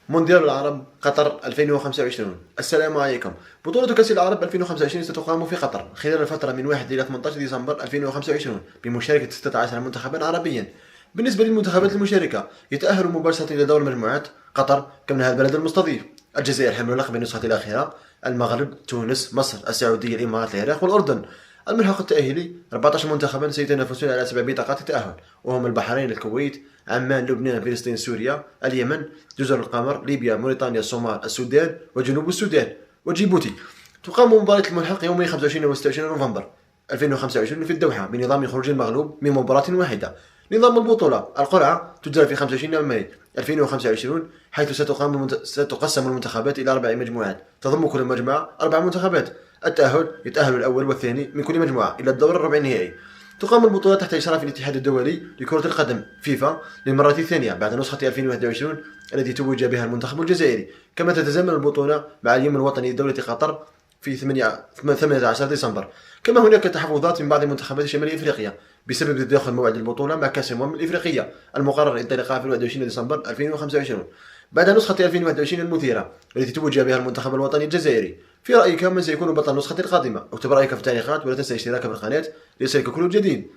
مونديال العرب قطر 2025. السلام عليكم. بطولة كأس العرب 2025 ستقام في قطر خلال الفترة من 1 إلى 18 ديسمبر 2025 بمشاركة 16 منتخبا عربيا. بالنسبة للمنتخبات المشاركة يتأهل مباشرة إلى دور المجموعات قطر كونها البلد المستضيف، الجزائر حامل اللقب النسخة الأخيرة، المغرب، تونس، مصر، السعودية، الإمارات، العراق والأردن. الملحق التأهيلي 14 منتخبا سيتنافسون على 7 بطاقات التأهل، وهم البحرين، الكويت، عمان، لبنان، فلسطين، سوريا، اليمن، جزر القمر، ليبيا، موريتانيا، الصومال، السودان وجنوب السودان وجيبوتي. تقام مباراة الملحق يومي 25 و 26 نوفمبر 2025 في الدوحة بنظام خروج المغلوب من مباراة واحدة. نظام البطولة: القرعة تجرى في 25 مايو 2025، حيث ستقسم المنتخبات إلى 4 مجموعات تضم كل مجموعة 4 منتخبات. التأهل: يتأهل الأول والثاني من كل مجموعة إلى الدور الربع النهائي. تقام البطولة تحت إشراف الاتحاد الدولي لكرة القدم فيفا للمرة الثانية بعد نسخة 2021 التي توج بها المنتخب الجزائري. كما تتزامن البطولة مع اليوم الوطني لدولة قطر في 18 ديسمبر. كما هناك تحفظات من بعض منتخبات شمال افريقيا بسبب تداخل موعد البطولة مع كأس الأمم الإفريقية المقرر انطلاقها في 21 ديسمبر 2025 بعد نسخة 2021 المثيرة التي توج بها المنتخب الوطني الجزائري. في رأيك من سيكون بطل النسخة القادمة؟ اكتب رأيك في التعليقات ولا تنسى الاشتراك في القناة ليصلك كل جديد.